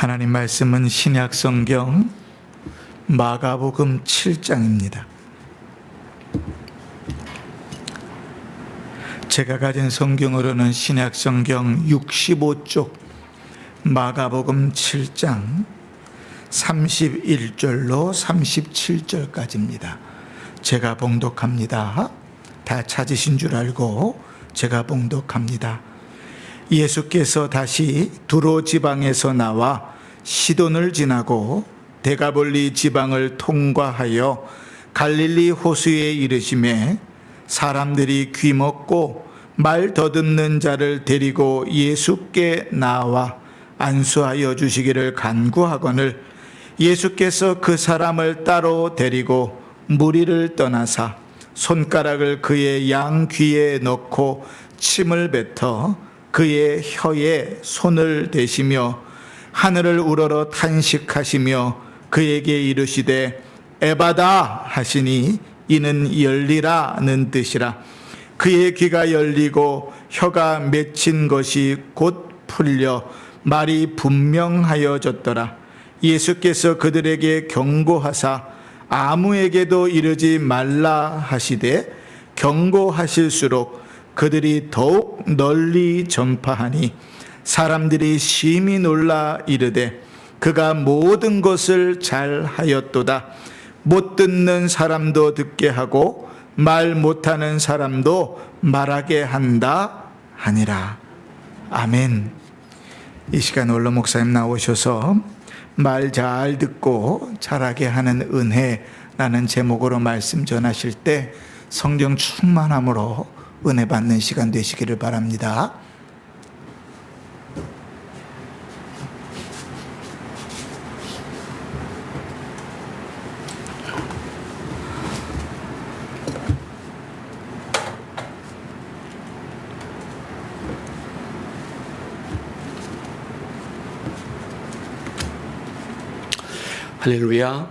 하나님 말씀은 신약 성경 마가복음 7장입니다. 제가 가진 성경으로는 신약 성경 65쪽 마가복음 7장 31절로 37절까지입니다. 제가 봉독합니다. 다 찾으신 줄 알고 제가 봉독합니다. 예수께서 다시 두로 지방에서 나와 시돈을 지나고 데가볼리 지방을 통과하여 갈릴리 호수에 이르시매 사람들이 귀먹고 말 더듬는 자를 데리고 예수께 나와 안수하여 주시기를 간구하거늘 예수께서 그 사람을 따로 데리고 무리를 떠나사 손가락을 그의 양 귀에 넣고 침을 뱉어 그의 혀에 손을 대시며 하늘을 우러러 탄식하시며 그에게 이르시되 에바다 하시니 이는 열리라는 뜻이라. 그의 귀가 열리고 혀가 맺힌 것이 곧 풀려 말이 분명하여졌더라. 예수께서 그들에게 경고하사 아무에게도 이르지 말라 하시되 경고하실수록 그들이 더욱 널리 전파하니 사람들이 심히 놀라 이르되 그가 모든 것을 잘 하였도다. 못 듣는 사람도 듣게 하고 말 못하는 사람도 말하게 한다 하니라. 아멘. 이 시간 원로 목사님 나오셔서 말 잘 듣고 잘하게 하는 은혜라는 제목으로 말씀 전하실 때 성경 충만함으로 은혜 받는 시간 되시기를 바랍니다. 할렐루야.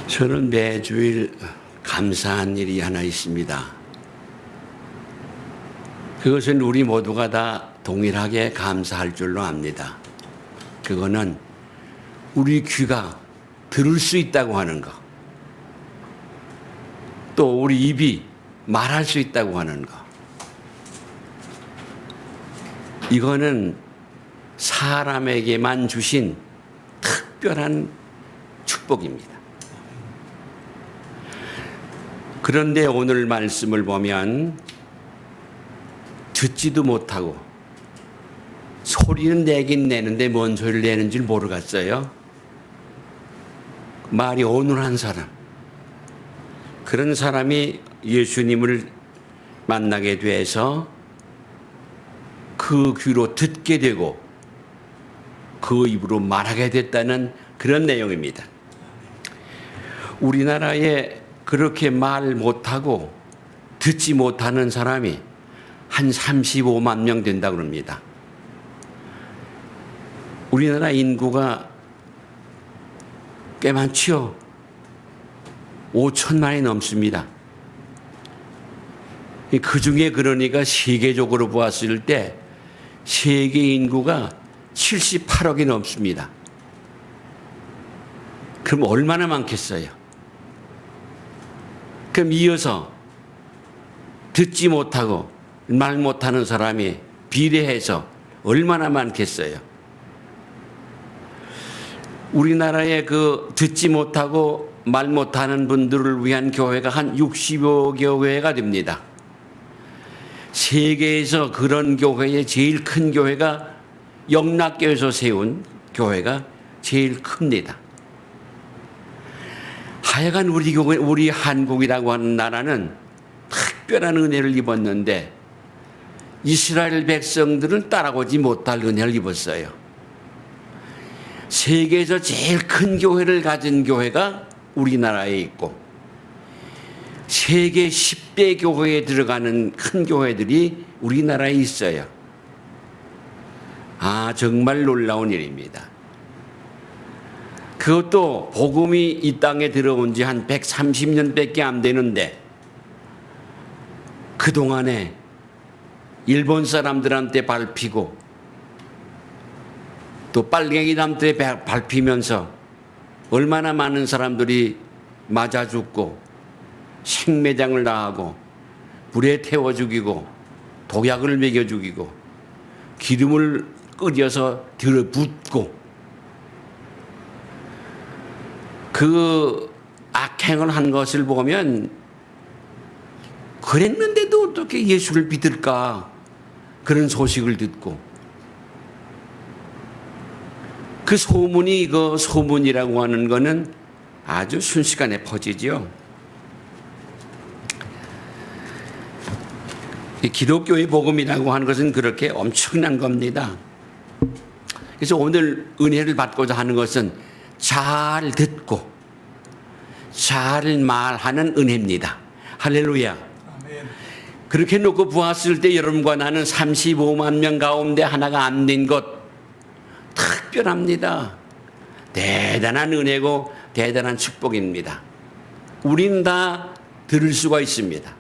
저는 매주일 감사한 일이 하나 있습니다. 그것은 우리 모두가 다 동일하게 감사할 줄로 압니다. 그거는 우리 귀가 들을 수 있다고 하는 것, 또 우리 입이 말할 수 있다고 하는 것, 이거는 사람에게만 주신 특별한 축복입니다. 그런데 오늘 말씀을 보면 듣지도 못하고 소리는 내긴 내는데 뭔 소리를 내는 줄 모르겠어요. 말이 어눌한 사람, 그런 사람이 예수님을 만나게 돼서 그 귀로 듣게 되고 그 입으로 말하게 됐다는 그런 내용입니다. 우리나라에 그렇게 말 못하고 듣지 못하는 사람이 한 35만 명 된다고 합니다. 우리나라 인구가 꽤 많지요. 5천만이 넘습니다. 그 중에 그러니까 세계적으로 보았을 때 세계 인구가 78억이 넘습니다. 그럼 얼마나 많겠어요? 그럼 이어서 듣지 못하고 말 못하는 사람이 비례해서 얼마나 많겠어요? 우리나라에 그 듣지 못하고 말 못하는 분들을 위한 교회가 한 60여 교회가 됩니다. 세계에서 그런 교회의 제일 큰 교회가 영락교에서 세운 교회가 제일 큽니다. 하여간 우리 교회, 우리 한국이라고 하는 나라는 특별한 은혜를 입었는데 이스라엘 백성들은 따라오지 못할 은혜를 입었어요. 세계에서 제일 큰 교회를 가진 교회가 우리나라에 있고 세계 10대 교회에 들어가는 큰 교회들이 우리나라에 있어요. 아, 정말 놀라운 일입니다. 그것도 복음이 이 땅에 들어온 지 한 130년밖에 안 되는데 그동안에 일본 사람들한테 밟히고 또 빨갱이들한테 밟히면서 얼마나 많은 사람들이 맞아 죽고 생매장을 당하고 불에 태워 죽이고 독약을 먹여 죽이고 기름을 끓여서 들어붓고 그 악행을 한 것을 보면 그랬는데도 어떻게 예수를 믿을까 그런 소식을 듣고 그 소문이 그 소문이라고 하는 거는 아주 순식간에 퍼지죠. 기독교의 복음이라고 하는 것은 그렇게 엄청난 겁니다. 그래서 오늘 은혜를 받고자 하는 것은 잘 듣고 잘 말하는 은혜입니다. 할렐루야. 아멘. 그렇게 놓고 보았을 때 여러분과 나는 35만 명 가운데 하나가 안 된 것 특별합니다. 대단한 은혜고 대단한 축복입니다. 우린 다 들을 수가 있습니다.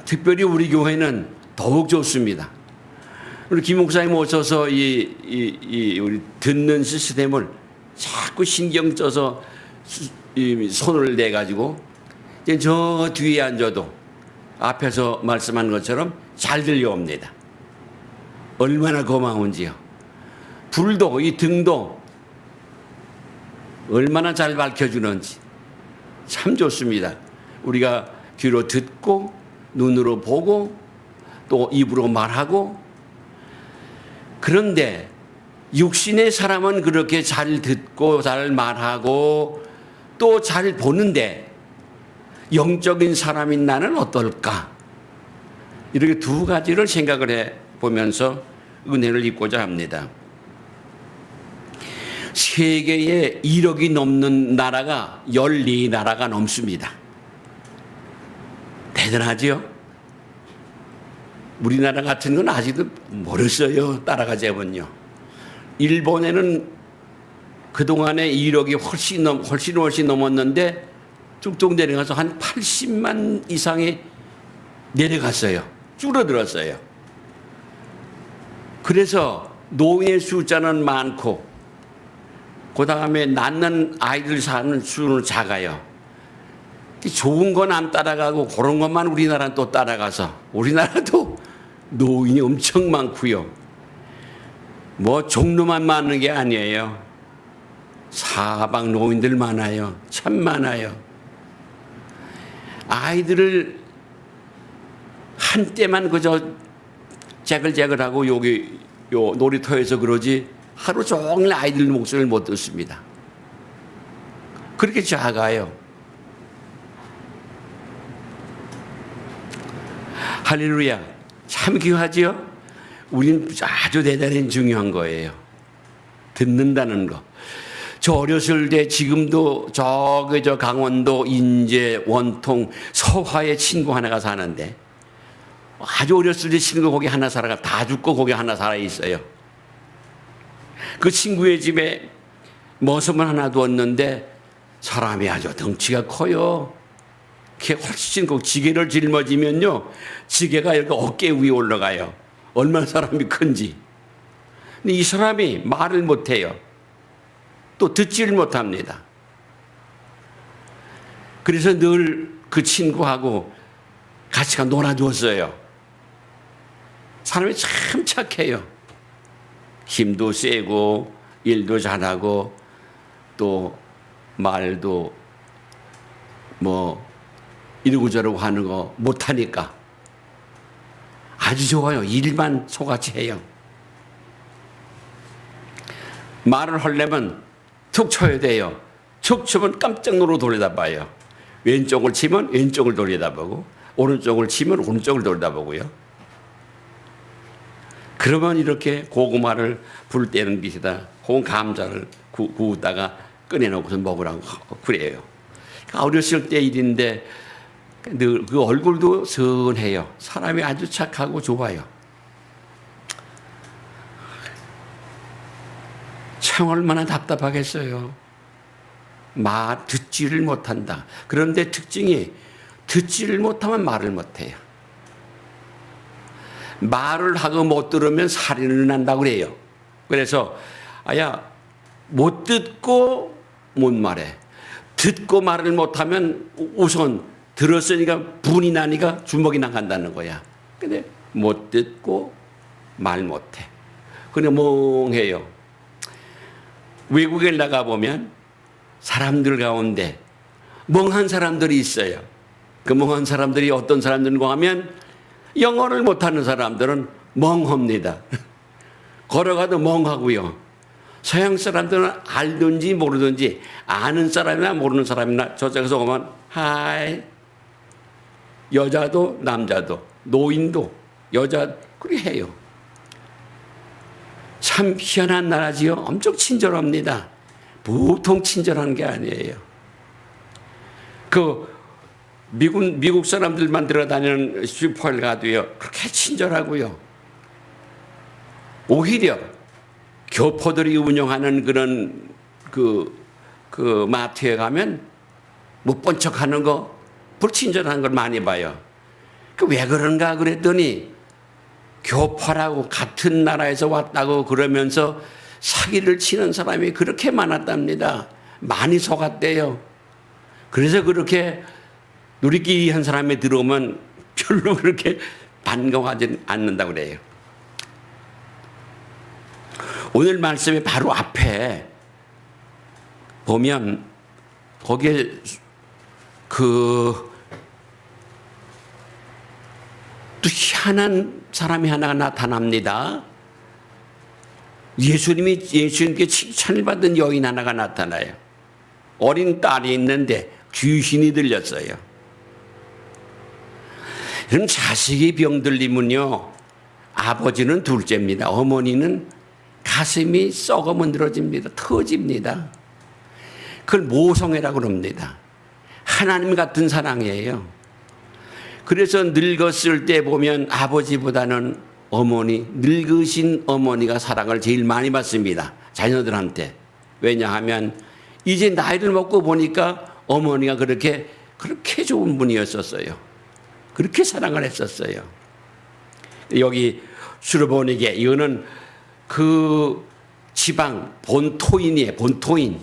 특별히 우리 교회는 더욱 좋습니다. 우리 김 목사님 오셔서 우리 듣는 시스템을 자꾸 신경 써서 손을 내가지고 저 뒤에 앉아도 앞에서 말씀한 것처럼 잘 들려옵니다. 얼마나 고마운지요. 불도 이 등도 얼마나 잘 밝혀주는지 참 좋습니다. 우리가 귀로 듣고 눈으로 보고 또 입으로 말하고 그런데 육신의 사람은 그렇게 잘 듣고 잘 말하고 또 잘 보는데 영적인 사람인 나는 어떨까? 이렇게 두 가지를 생각을 해 보면서 은혜를 입고자 합니다. 세계에 1억이 넘는 나라가 14나라가 넘습니다. 대단하죠? 우리나라 같은 건 아직도 멀었어요. 따라가자면요. 일본에는 그동안에 1억이 훨씬 넘었는데 쭉쭉 내려가서 한 80만 이상이 내려갔어요. 줄어들었어요. 그래서 노인의 숫자는 많고 그 다음에 낳는 아이들 사는 수는 작아요. 좋은 건 안 따라가고 그런 것만 우리나라는 또 따라가서 우리나라도 노인이 엄청 많고요. 뭐 종로만 많은 게 아니에요. 사방 노인들 많아요. 참 많아요. 아이들을 한때만 그저 째글째글하고 여기 요 놀이터에서 그러지 하루 종일 아이들 목소리를 못 듣습니다. 그렇게 작아요. 할렐루야. 참 귀하지요? 우리는 아주 대단히 중요한 거예요. 듣는다는 거. 저 어렸을 때 지금도 저 강원도 인제 원통 서화에 친구 하나가 사는데 아주 어렸을 때 친구 거기 하나 살아가 다 죽고 거기 하나 살아 있어요. 그 친구의 집에 머슴을 하나 두었는데 사람이 아주 덩치가 커요. 그게 훨씬 지게를 짊어지면요. 지게가 이렇게 어깨 위에 올라가요. 얼마나 사람이 큰지. 근데 이 사람이 말을 못해요. 또 듣지를 못합니다. 그래서 늘 그 친구하고 같이 놀아주었어요. 사람이 참 착해요. 힘도 세고 일도 잘하고 또 말도 뭐 이러고 저러고 하는 거 못하니까 아주 좋아요. 일만 소같이 해요. 말을 하려면 툭 쳐야 돼요. 툭 치면 깜짝 놀고 돌려다봐요. 왼쪽을 치면 왼쪽을 돌려다보고 오른쪽을 치면 오른쪽을 돌려다보고요. 그러면 이렇게 고구마를 불 때는 빛이다. 혹은 감자를 구우다가 꺼내놓고서 먹으라고 그래요. 어렸을 때 일인데 늘 그 얼굴도 선해요. 사람이 아주 착하고 좋아요. 참 얼마나 답답하겠어요. 말 듣지를 못한다. 그런데 특징이 듣지를 못하면 말을 못해요. 말을 하고 못 들으면 살인을 난다고 그래요. 그래서 아야 못 듣고 못 말해. 듣고 말을 못하면 우선 들었으니까 분이 나니까 주먹이 나간다는 거야. 근데 못 듣고 말 못해. 그냥 멍해요. 외국에 나가보면 사람들 가운데 멍한 사람들이 있어요. 그 멍한 사람들이 어떤 사람들인가 하면 영어를 못하는 사람들은 멍합니다. 걸어가도 멍하고요. 서양 사람들은 알든지 모르든지 아는 사람이나 모르는 사람이나 저쪽에서 오면 하이, 여자도 남자도 노인도 여자 그렇게 해요. 참 희한한 나라지요. 엄청 친절합니다. 보통 친절한 게 아니에요. 그 미국 사람들만 들어다니는 슈퍼에 가도요. 그렇게 친절하고요. 오히려 교포들이 운영하는 그런 그 마트에 가면 못 본 척하는 거 불친절한 걸 많이 봐요. 그 왜 그런가 그랬더니 교포라고 같은 나라에서 왔다고 그러면서 사기를 치는 사람이 그렇게 많았답니다. 많이 속았대요. 그래서 그렇게 누리끼리 한 사람이 들어오면 별로 그렇게 반가워하지 않는다고 그래요. 오늘 말씀의 바로 앞에 보면 거기에 또 희한한 사람이 하나가 나타납니다. 예수님께 칭찬을 받은 여인 하나가 나타나요. 어린 딸이 있는데 귀신이 들렸어요. 이런 자식이 병들리면요, 아버지는 둘째입니다. 어머니는 가슴이 썩어 문드러집니다. 터집니다. 그걸 모성애라고 그럽니다. 하나님 같은 사랑이에요. 그래서 늙었을 때 보면 아버지보다는 어머니, 늙으신 어머니가 사랑을 제일 많이 받습니다. 자녀들한테. 왜냐하면 이제 나이를 먹고 보니까 어머니가 그렇게 좋은 분이었었어요. 그렇게 사랑을 했었어요. 여기 수르보니게 이거는 그 지방 본토인이에요. 본토인.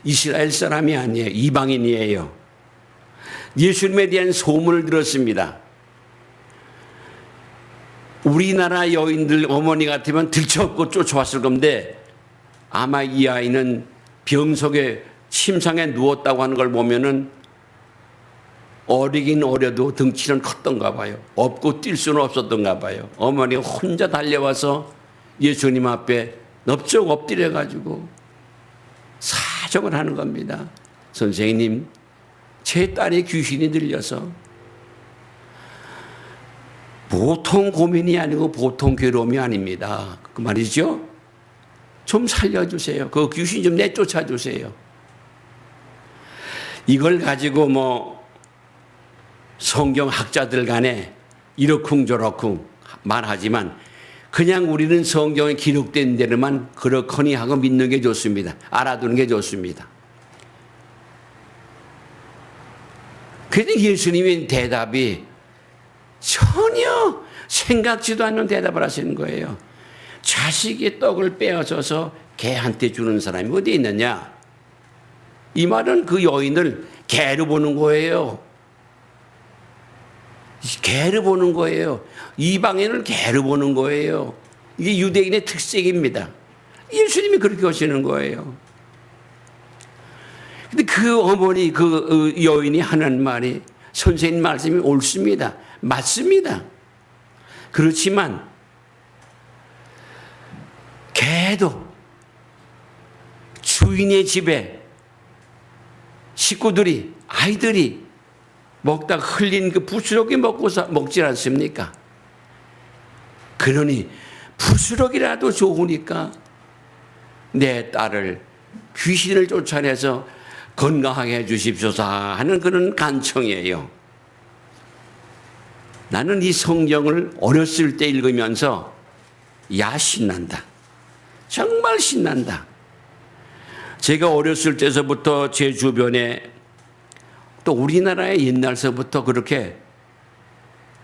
이스라엘 사람이 아니에요. 이방인이에요. 예수님에 대한 소문을 들었습니다. 우리나라 여인들 어머니 같으면 들쳐업고 쫓아왔을 건데 아마 이 아이는 병 속에 침상에 누웠다고 하는 걸 보면은 어리긴 어려도 덩치는 컸던가 봐요. 업고 뛸 수는 없었던가 봐요. 어머니가 혼자 달려와서 예수님 앞에 넙적 엎드려 가지고 사정을 하는 겁니다. 선생님, 제 딸이 귀신이 들려서 보통 고민이 아니고 보통 괴로움이 아닙니다. 그 말이죠. 좀 살려주세요. 그 귀신 좀 내쫓아 주세요. 이걸 가지고 성경 학자들 간에 이러쿵저러쿵 말하지만 그냥 우리는 성경에 기록된 대로만 그렇거니 하고 믿는 게 좋습니다. 알아두는 게 좋습니다. 그런데 예수님의 대답이 전혀 생각지도 않는 대답을 하시는 거예요. 자식의 떡을 빼앗아서 개한테 주는 사람이 어디 있느냐? 이 말은 그 여인을 개로 보는 거예요. 개로 보는 거예요. 이방인을 개로 보는 거예요. 이게 유대인의 특색입니다. 예수님이 그렇게 하시는 거예요. 근데 그 어머니, 그 여인이 하는 말이 선생님 말씀이 옳습니다. 맞습니다. 그렇지만 개도 주인의 집에 식구들이, 아이들이 먹다가 흘린 그 부스러기 먹지 않습니까? 그러니 부스러기라도 좋으니까 내 딸을 귀신을 쫓아내서 건강하게 해주십소서 하는 그런 간청이에요. 나는 이 성경을 어렸을 때 읽으면서 신난다. 정말 신난다. 제가 어렸을 때서부터 제 주변에 또 우리나라의 옛날서부터 그렇게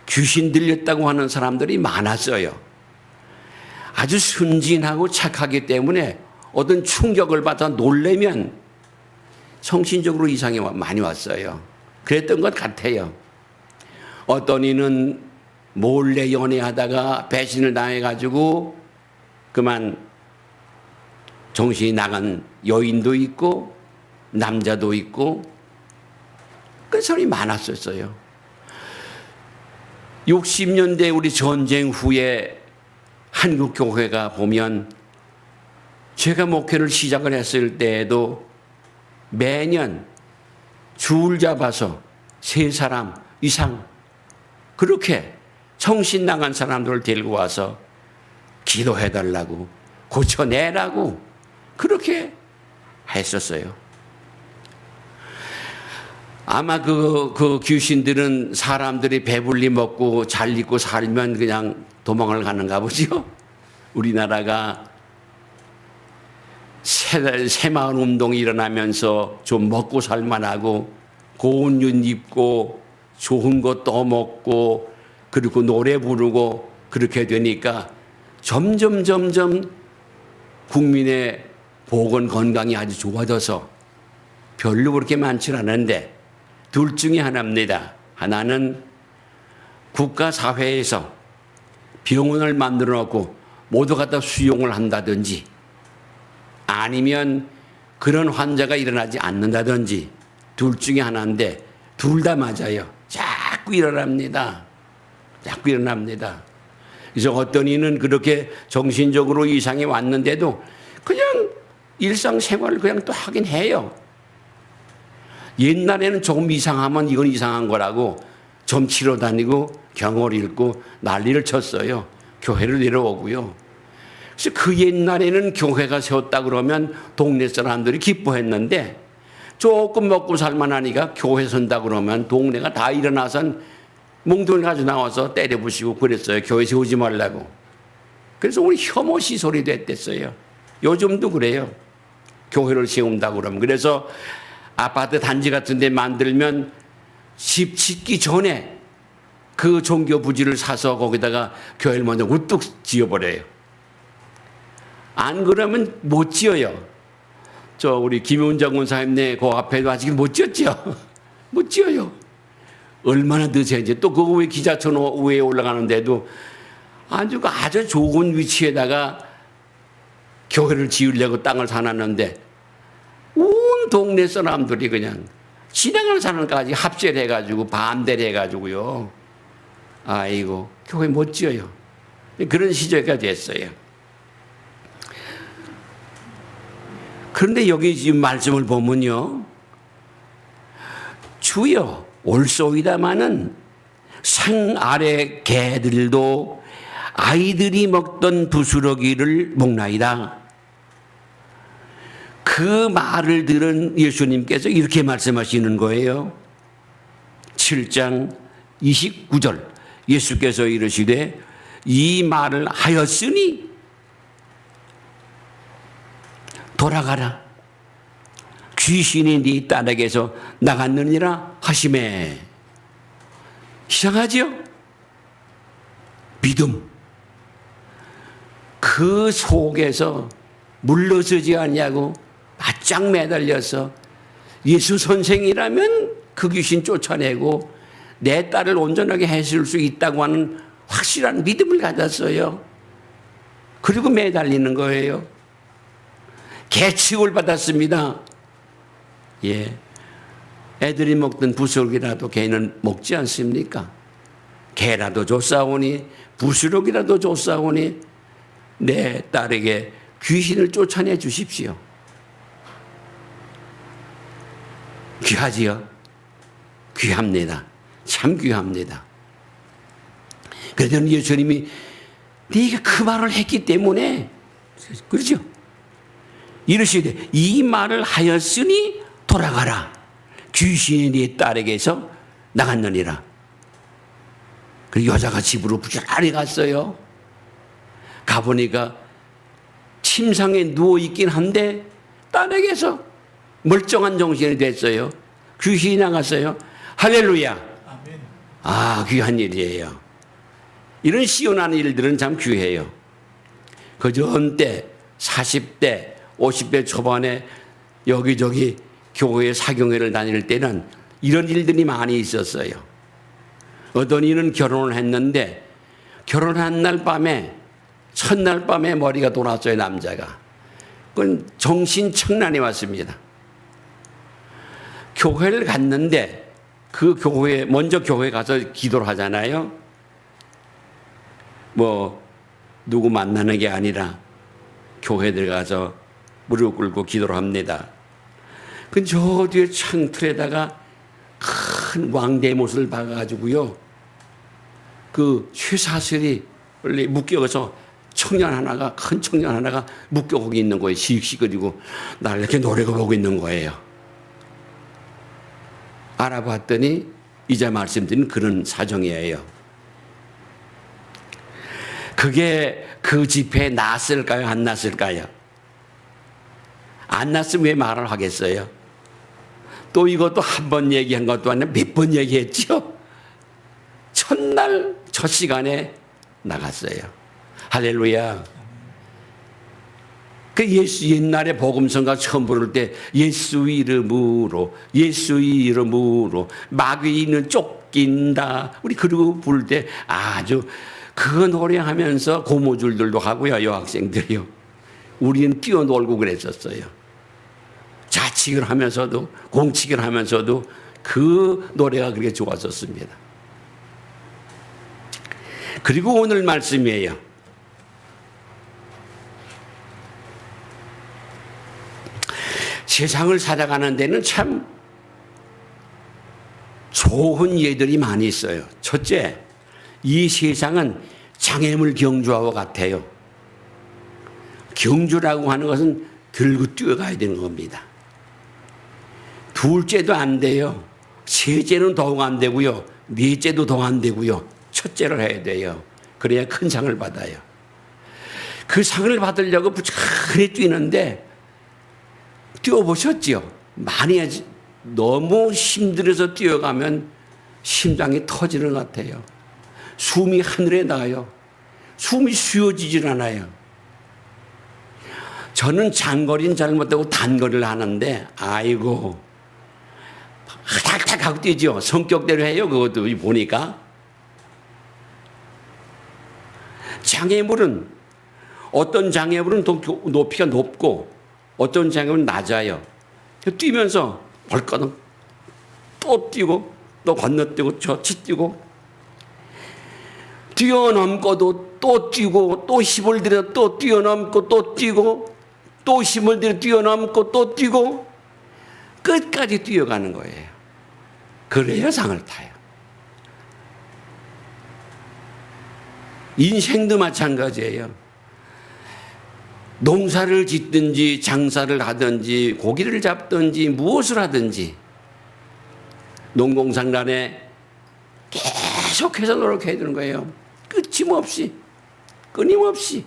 귀신 들렸다고 하는 사람들이 많았어요. 아주 순진하고 착하기 때문에 어떤 충격을 받아 놀래면 정신적으로 이상이 많이 왔어요. 그랬던 것 같아요. 어떤 이는 몰래 연애하다가 배신을 당해가지고 그만 정신이 나간 여인도 있고 남자도 있고 그 사람이 많았었어요. 60년대 우리 전쟁 후에 한국 교회가 보면 제가 목회를 시작을 했을 때에도 매년 줄 잡아서 3사람 이상 그렇게 정신 나간 사람들을 데리고 와서 기도해달라고 고쳐내라고 그렇게 했었어요. 아마 그 귀신들은 사람들이 배불리 먹고 잘 입고 살면 그냥 도망을 가는가 보죠. 우리나라가 새마을 운동이 일어나면서 좀 먹고 살만하고 고운 옷 입고 좋은 거 떠먹고 그리고 노래 부르고 그렇게 되니까 점점 국민의 보건 건강이 아주 좋아져서 별로 그렇게 많지 않은데 둘 중에 하나입니다. 하나는 국가 사회에서 병원을 만들어 놓고 모두 갖다 수용을 한다든지 아니면 그런 환자가 일어나지 않는다든지 둘 중에 하나인데 둘 다 맞아요. 자꾸 일어납니다. 자꾸 일어납니다. 그래서 어떤 이는 그렇게 정신적으로 이상이 왔는데도 그냥 일상생활을 그냥 또 하긴 해요. 옛날에는 조금 이상하면 이건 이상한 거라고 점 치러 다니고 경을 읽고 난리를 쳤어요. 교회를 내려오고요. 그래서 그 옛날에는 교회가 세웠다 그러면 동네 사람들이 기뻐했는데 조금 먹고 살만하니까 교회 선다 그러면 동네가 다 일어나서 몽둥이를 가지고 나와서 때려부시고 그랬어요. 교회 세우지 말라고. 그래서 우리 혐오 시설이 됐댔어요. 요즘도 그래요. 교회를 세운다고 그러면. 그래서 아파트 단지 같은 데 만들면 집 짓기 전에 그 종교 부지를 사서 거기다가 교회를 먼저 우뚝 지어버려요. 안 그러면 못 지어요. 저 우리 김윤정 원사님네 그 앞에도 아직 못 지었죠. 못 지어요. 얼마나 늦어야지. 또 그 위에 기자촌 위에 올라가는데도 아주 좋은 위치에다가 교회를 지으려고 땅을 사놨는데 온 동네 사람들이 그냥 지나가는 사람까지 합세를 해가지고 반대를 해가지고요. 아이고 교회 못 지어요. 그런 시절까지 했어요. 그런데 여기 지금 말씀을 보면요. 주여 올소이다마는 상 아래 개들도 아이들이 먹던 부스러기를 먹나이다. 그 말을 들은 예수님께서 이렇게 말씀하시는 거예요. 7장 29절 예수께서 이르시되 이 말을 하였으니 돌아가라. 귀신이 네 딸에게서 나갔느니라 하시매. 이상하죠? 믿음. 그 속에서 물러서지 않냐고 바짝 매달려서 예수 선생이라면 그 귀신 쫓아내고 내 딸을 온전하게 해줄 수 있다고 하는 확실한 믿음을 가졌어요. 그리고 매달리는 거예요. 개취급을 받았습니다. 예. 애들이 먹던 부스러기라도 개는 먹지 않습니까? 개라도 줬사오니 부스러기라도 줬사오니 내 딸에게 귀신을 쫓아내 주십시오. 귀하지요? 귀합니다. 참 귀합니다. 그래서 예수님이 네가 그 말을 했기 때문에 그렇죠? 이르시되 이 말을 하였으니 돌아가라. 귀신이 네 딸에게서 나갔느니라. 그 여자가 집으로 부지런히 갔어요. 가보니까 침상에 누워있긴 한데 딸에게서 멀쩡한 정신이 됐어요. 귀신이 나갔어요. 할렐루야. 아멘. 아, 귀한 일이에요. 이런 시원한 일들은 참 귀해요. 그전 때 40대, 50대 초반에 여기저기 교회 사경회를 다닐 때는 이런 일들이 많이 있었어요. 어떤 이는 결혼을 했는데 결혼한 날 밤에 첫날 밤에 머리가 돌았어요, 남자가. 그건 정신청란이 왔습니다. 교회를 갔는데 그 교회에 먼저 교회 가서 기도를 하잖아요. 뭐 누구 만나는 게 아니라 교회 들어가서 무릎 꿇고 기도를 합니다. 그 저 뒤에 창틀에다가 큰 왕대못을 박아가지고요. 그 쇠사슬이 원래 묶여서 큰 청년 하나가 묶여 거기 있는 거예요. 시익시거리고 날 이렇게 노래가 보고 있는 거예요. 알아봤더니 이제 말씀드린 그런 사정이에요. 그게 그 집회에 났을까요? 안 났을까요? 안 났으면 왜 말을 하겠어요? 또 이것도 한 번 얘기한 것도 아니라 몇 번 얘기했죠? 첫날 첫 시간에 나갔어요. 할렐루야. 그 예수 옛날에 복음성가 처음 부를 때 예수 이름으로 마귀는 쫓긴다. 우리 그러고 부를 때 아주 그 노래하면서 고무줄들도 하고요. 여학생들이요. 우리는 뛰어놀고 그랬었어요. 자치기를 하면서도 공치기를 하면서도 그 노래가 그렇게 좋았었습니다. 그리고 오늘 말씀이에요. 세상을 살아가는 데는 참 좋은 예들이 많이 있어요. 첫째, 이 세상은 장애물 경주와 같아요. 경주라고 하는 것은 들고 뛰어가야 되는 겁니다. 둘째도 안 돼요. 셋째는 더욱 안 되고요. 넷째도 더 안 되고요. 첫째를 해야 돼요. 그래야 큰 상을 받아요. 그 상을 받으려고 부지런히 뛰는데 뛰어보셨죠? 많이 너무 힘들어서 뛰어가면 심장이 터지는 것 같아요. 숨이 하늘에 나가요. 숨이 쉬어지질 않아요. 저는 장거리는 잘 못하고 단거리를 하는데 아이고 탁탁 하고 뛰죠. 성격대로 해요. 그것도 보니까. 장애물은 어떤 장애물은 더 높이가 높고 어떤 장애물은 낮아요. 뛰면서 벌거든 또 뛰고 또 건너뛰고 저치 뛰고 뛰어넘고도 또 뛰고 또 힘을 들여 또 뛰어넘고 또 뛰고 또 힘을 들여 뛰어넘고 또 뛰고 끝까지 뛰어가는 거예요. 그래야 상을 타요. 인생도 마찬가지예요. 농사를 짓든지 장사를 하든지 고기를 잡든지 무엇을 하든지 농공상란에 계속해서 노력해야 되는 거예요. 끊임없이 끊임없이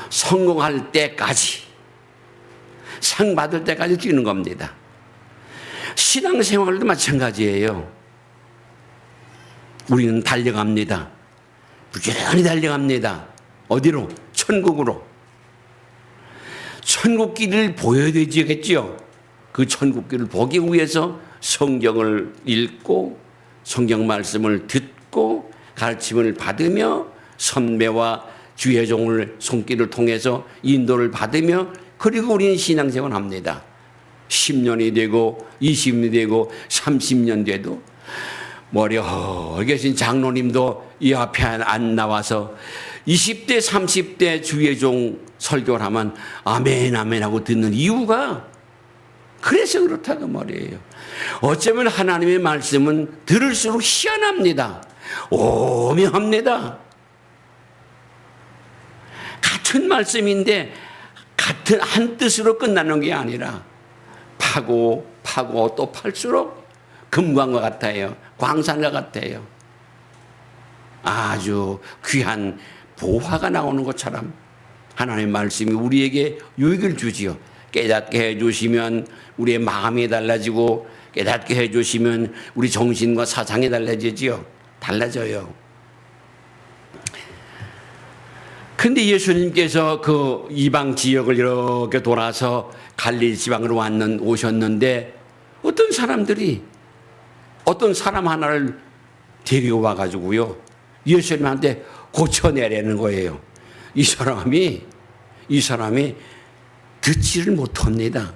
성공할 때까지 상 받을 때까지 뛰는 겁니다. 신앙생활도 마찬가지예요. 우리는 달려갑니다. 부지런히 달려갑니다. 어디로? 천국으로. 천국길을 보여야 되겠죠. 그 천국길을 보기 위해서 성경을 읽고 성경 말씀을 듣고 가르침을 받으며 선배와 주의 종을 손길을 통해서 인도를 받으며 그리고 우리는 신앙생활을 합니다. 10년이 되고 20년이 되고 30년 돼도 머리 허 계신 장로님도 이 앞에 안 나와서 20대 30대 주의 종 설교를 하면 아멘 아멘 하고 듣는 이유가 그래서 그렇다고 말이에요. 어쩌면 하나님의 말씀은 들을수록 희한합니다. 오묘합니다. 같은 말씀인데 같은 한 뜻으로 끝나는 게 아니라 파고 또 팔수록 금광과 같아요. 광산과 같아요. 아주 귀한 보화가 나오는 것처럼 하나님의 말씀이 우리에게 유익을 주지요. 깨닫게 해주시면 우리의 마음이 달라지고 깨닫게 해주시면 우리 정신과 사상이 달라지지요. 달라져요. 근데 예수님께서 그 이방 지역을 이렇게 돌아서 갈릴리 지방으로 오셨는데 어떤 사람들이 어떤 사람 하나를 데리고 와가지고요. 예수님한테 고쳐내라는 거예요. 이 사람이 듣지를 못합니다.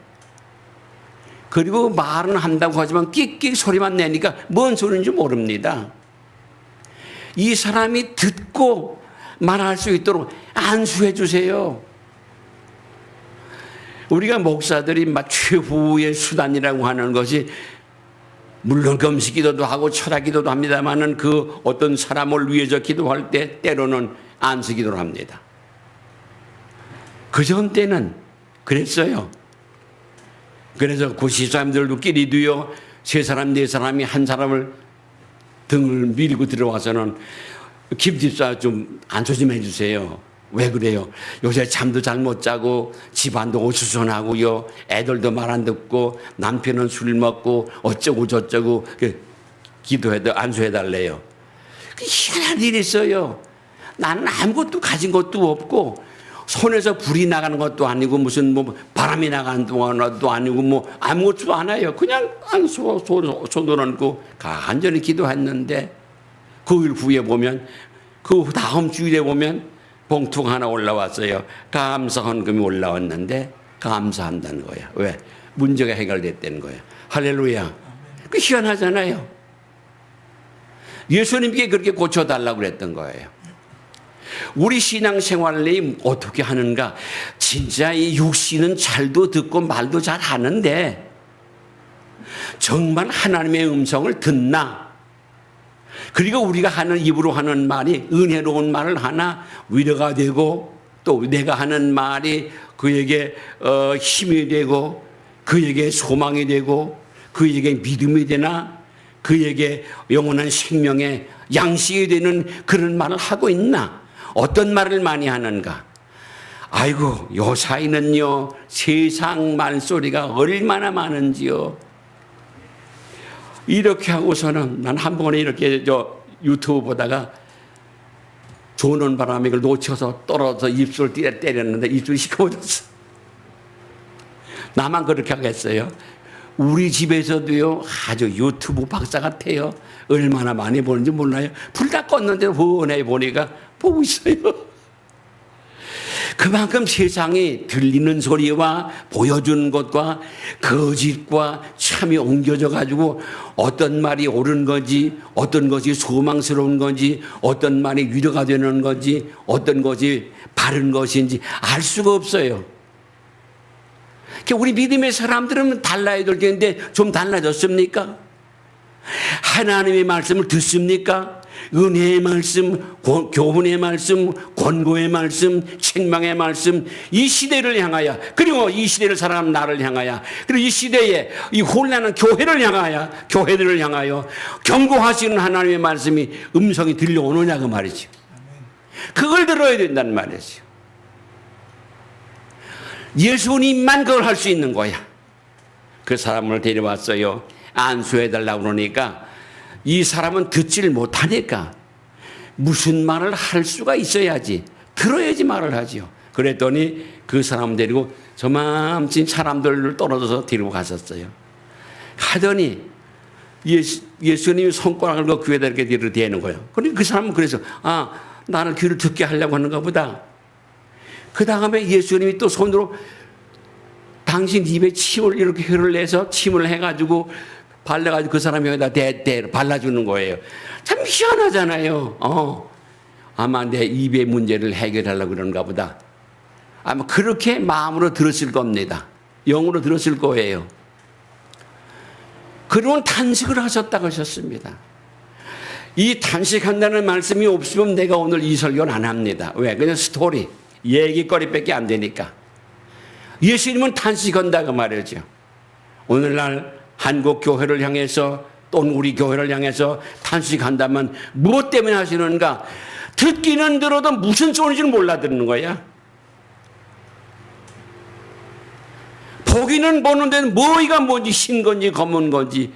그리고 말은 한다고 하지만 끽끽 소리만 내니까 뭔 소리인지 모릅니다. 이 사람이 듣고 말할 수 있도록 안수해 주세요. 우리가 목사들이 막 최후의 수단이라고 하는 것이 물론 금식 기도도 하고 철학 기도도 합니다만은 그 어떤 사람을 위해서 기도할 때 때로는 안수 기도를 합니다. 그 전 때는 그랬어요. 그래서 그 시사람들끼리도요, 세 사람, 네 사람이 한 사람을 등을 밀고 들어와서는 김 집사 좀 안수 좀 해주세요. 왜 그래요? 요새 잠도 잘 못 자고 집안도 어수선하고요. 애들도 말 안 듣고 남편은 술 먹고 어쩌고 저쩌고 기도해도 안수해달래요. 희한한 일이 있어요. 나는 아무것도 가진 것도 없고 손에서 불이 나가는 것도 아니고 무슨 뭐 바람이 나가는 것도 아니고 뭐 아무것도 안 해요. 그냥 손을 얹고 간절히 기도했는데 그 일 후에 보면 그 다음 주일에 보면 봉투가 하나 올라왔어요. 감사 헌금이 올라왔는데 감사한다는 거야. 왜? 문제가 해결됐다는 거야. 할렐루야. 그 희한하잖아요. 예수님께 그렇게 고쳐달라고 그랬던 거예요. 우리 신앙생활이 어떻게 하는가? 진짜 이 육신은 잘도 듣고 말도 잘 하는데 정말 하나님의 음성을 듣나? 그리고 우리가 하는 입으로 하는 말이 은혜로운 말을 하나 위로가 되고 또 내가 하는 말이 그에게 힘이 되고 그에게 소망이 되고 그에게 믿음이 되나 그에게 영원한 생명의 양식이 되는 그런 말을 하고 있나? 어떤 말을 많이 하는가? 아이고 요 사이는요 세상 말소리가 얼마나 많은지요. 이렇게 하고서는 난 한 번에 이렇게 유튜브 보다가 조는 바람에 이걸 놓쳐서 떨어져 입술 때렸는데 입술이 시커워졌어. 나만 그렇게 하겠어요? 우리 집에서도요 아주 유튜브 박사 같아요. 얼마나 많이 보는지 몰라요. 불 다 껐는데 훤히 보니까 보고 있어요. 그만큼 세상이 들리는 소리와 보여주는 것과 거짓과 참이 옮겨져 가지고 어떤 말이 옳은 건지 어떤 것이 소망스러운 건지 어떤 말이 위로가 되는 건지 어떤 것이 바른 것인지 알 수가 없어요. 우리 믿음의 사람들은 달라야 될 텐데 좀 달라졌습니까? 하나님의 말씀을 듣습니까? 은혜의 말씀, 교훈의 말씀, 권고의 말씀, 책망의 말씀, 이 시대를 향하여 그리고 이 시대를 살아가는 나를 향하여 그리고 이 시대에 이 혼란한 교회들을 향하여 경고하시는 하나님의 말씀이 음성이 들려오느냐 그 말이죠. 그걸 들어야 된다는 말이죠. 예수님만 그걸 할 수 있는 거야. 그 사람을 데려왔어요. 안수해달라고 그러니까 이 사람은 듣지를 못하니까 무슨 말을 할 수가 있어야지 들어야지 말을 하지요. 그랬더니 그 사람 데리고 저만친 사람들을 떨어져서 데리고 갔었어요. 하더니 예수님이 손가락을 그 귀에다 이렇게 대는 거예요. 그러니까 그 사람은 그래서 나를 귀를 듣게 하려고 하는가 보다. 그 다음에 예수님이 또 손으로 당신 입에 침을 이렇게 혀를 내서 침을 해가지고 발라가지고 그 사람 여기다 발라주는 거예요. 참 희한하잖아요. 아마 내 입의 문제를 해결하려고 그런가 보다. 아마 그렇게 마음으로 들었을 겁니다. 영으로 들었을 거예요. 그러면 단식을 하셨다고 하셨습니다. 이 단식한다는 말씀이 없으면 내가 오늘 이 설교를 안 합니다. 왜? 그냥 스토리, 얘기거리밖에 안 되니까. 예수님은 단식한다고 말이죠. 오늘날 한국 교회를 향해서 또는 우리 교회를 향해서 단식한다면 무엇 때문에 하시는가? 듣기는 들어도 무슨 소리인지는 몰라 듣는 거야. 보기는 보는데 뭐가 뭔지 흰 건지 검은 건지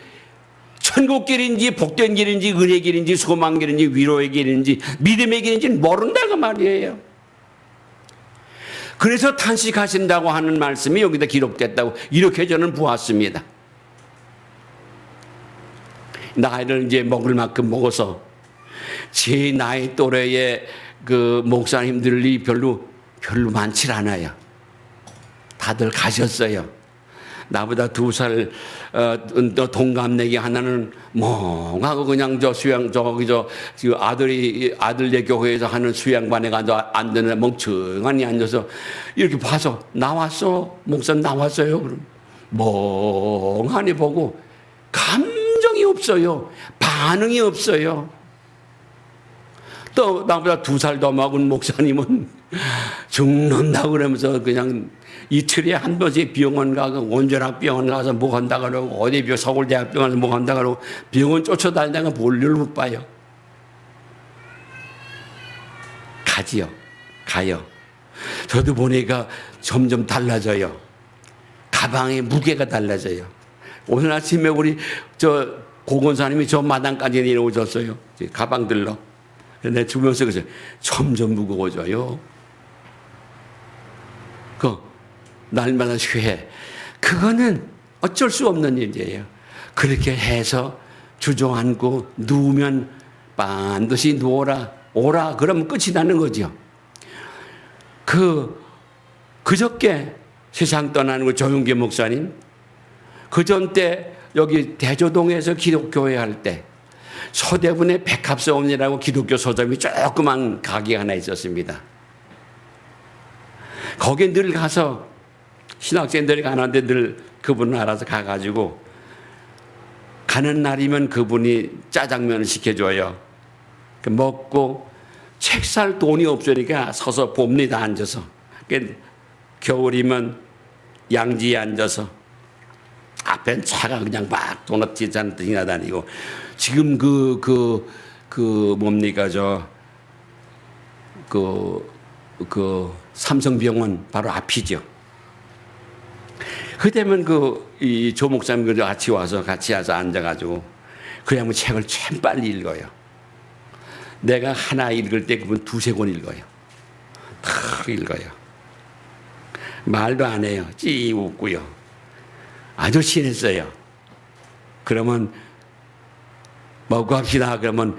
천국길인지 복된 길인지 은혜 길인지 소망 길인지 위로의 길인지 믿음의 길인지 모른다고 말이에요. 그래서 탄식하신다고 하는 말씀이 여기다 기록됐다고 이렇게 저는 보았습니다. 나이를 이제 먹을 만큼 먹어서 제 나이 또래의 그 목사님들이 별로 많지 않아요. 다들 가셨어요. 나보다 2살 동갑내기 하나는 멍하고 그냥 저 수양 아들네 교회에서 하는 수양반에 가서 앉는 멍청하니 앉아서 이렇게 봐서 나왔어 목사 나왔어요. 그럼 멍하니 보고 감정이 없어요. 반응이 없어요. 또 나보다 2살 더 먹은 목사님은 죽는다고 그러면서 그냥 이틀에 한 번씩 병원 가고 원전학병원 가서 뭐 한다 그러고 어디 서울대학병원에서 뭐 한다 그러고 병원 쫓아다니다가 볼일을 못 봐요. 가요. 저도 보니까 점점 달라져요. 가방의 무게가 달라져요. 오늘 아침에 우리 저 고건사님이 저 마당까지 내려오셨어요. 가방 들러. 내 주변에서 그래서 점점 무거워져요. 날마다 쇠해. 그거는 어쩔 수 없는 일이에요. 그렇게 해서 주저앉고 누우면 반드시 누워라, 오라, 그러면 끝이 나는 거죠. 그저께 세상 떠나는 거 조용기 목사님, 그전 때 여기 대조동에서 기독교회 할 때 서대문에 백합서원이라고 기독교 서점이 조그만 가게 하나 있었습니다. 거기 늘 가서 신학생들이 가는데 늘 그분을 알아서 가가지고 가는 날이면 그분이 짜장면을 시켜줘요. 먹고 책 살 돈이 없으니까 서서 봅니다. 앉아서. 겨울이면 양지에 앉아서 앞엔 차가 그냥 막 도넛 잔뜩 지나다니고 지금 뭡니까 삼성병원 바로 앞이죠. 그때면 이 조 목사님 같이 와서 앉아가지고 그냥 책을 참 빨리 읽어요. 내가 하나 읽을 때 그분 2-3권 읽어요. 다 읽어요. 말도 안 해요. 찌 웃고요. 아주 친했어요. 그러면 먹고 합시다. 그러면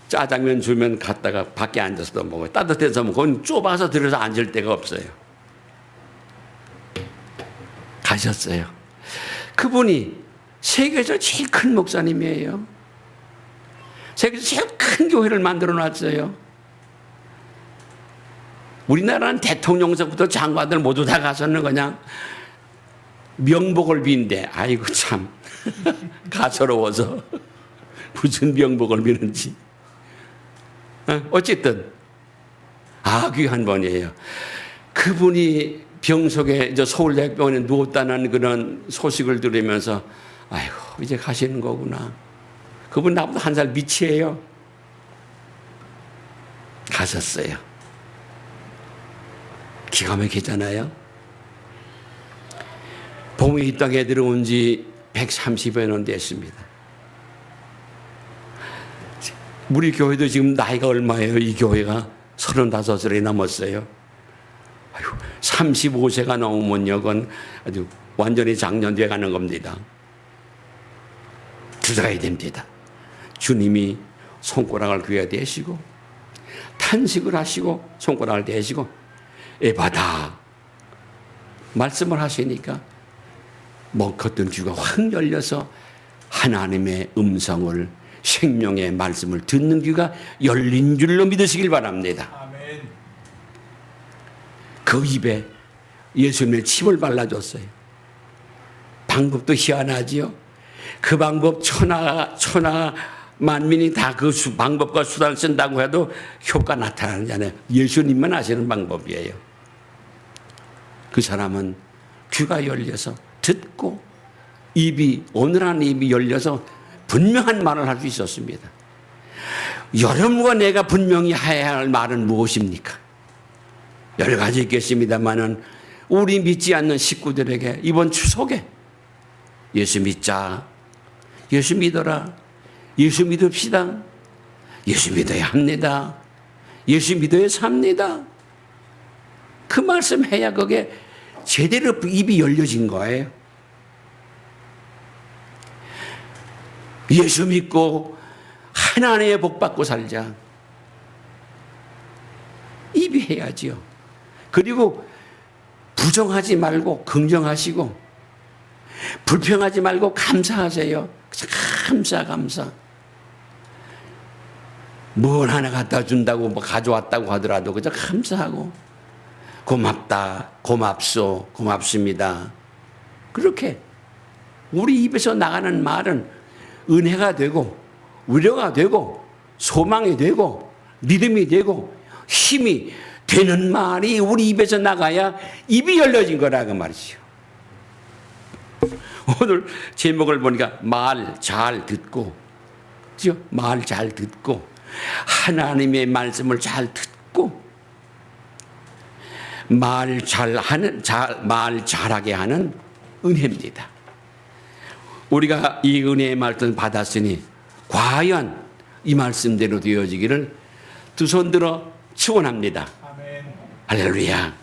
짜장면 주면 갔다가 밖에 앉아서도 먹어요. 따뜻해서 먹고 좁아서 들어서 앉을 데가 없어요. 가셨어요. 그분이 세계에서 제일 큰 목사님이에요. 세계에서 제일 큰 교회를 만들어 놨어요. 우리나라는 대통령서부터 장관들 모두 다 가서는 그냥 명복을 빈대. 아이고 참 가소로워서 무슨 명복을 비는지. 어쨌든 귀한 분이에요. 그분이 병 속에 서울대학병원에 누웠다는 그런 소식을 들으면서 아이고 이제 가시는 거구나. 그분 나보다 1살 밑이에요. 가셨어요. 기가 막히잖아요. 봄에 이 땅에 들어온 지 130여 년 됐습니다. 우리 교회도 지금 나이가 얼마예요? 이 교회가 35살이 넘었어요. 35세가 넘으면요, 그건 아주 완전히 장년돼 가는 겁니다. 들어가야 됩니다. 주님이 손가락을 귀에 대시고 탄식을 하시고 손가락을 대시고 에바다 말씀을 하시니까 먹었던 귀가 확 열려서 하나님의 음성을 생명의 말씀을 듣는 귀가 열린 줄로 믿으시길 바랍니다. 아멘. 그 입에 예수님의 침을 발라줬어요. 방법도 희한하지요. 그 방법 천하 만민이 다 그 방법과 수단을 쓴다고 해도 효과 나타나잖아요. 예수님만 아시는 방법이에요. 그 사람은 귀가 열려서 듣고 오늘한 입이 열려서 분명한 말을 할 수 있었습니다. 여러분과 내가 분명히 해야 할 말은 무엇입니까? 여러 가지 있겠습니다만은 우리 믿지 않는 식구들에게 이번 추석에 예수 믿자, 예수 믿어라, 예수 믿읍시다, 예수 믿어야 합니다, 예수 믿어야 삽니다. 그 말씀 해야 그게 제대로 입이 열려진 거예요. 예수 믿고 하나님의 복 받고 살자. 입이 해야지요. 그리고 부정하지 말고 긍정하시고, 불평하지 말고 감사하세요. 감사. 뭘 하나 갖다 준다고 뭐 가져왔다고 하더라도 그저 감사하고, 고맙다, 고맙소, 고맙습니다. 그렇게 우리 입에서 나가는 말은 은혜가 되고 위로가 되고 소망이 되고 믿음이 되고 힘이 되는 말이 우리 입에서 나가야 입이 열려진 거라고 말이죠. 오늘 제목을 보니까 말 잘 듣고, 그죠? 말 잘 듣고 하나님의 말씀을 잘 듣고 말 잘하게 하는 은혜입니다. 우리가 이 은혜의 말씀을 받았으니 과연 이 말씀대로 되어지기를 두 손 들어 축원합니다. 아멘. 할렐루야.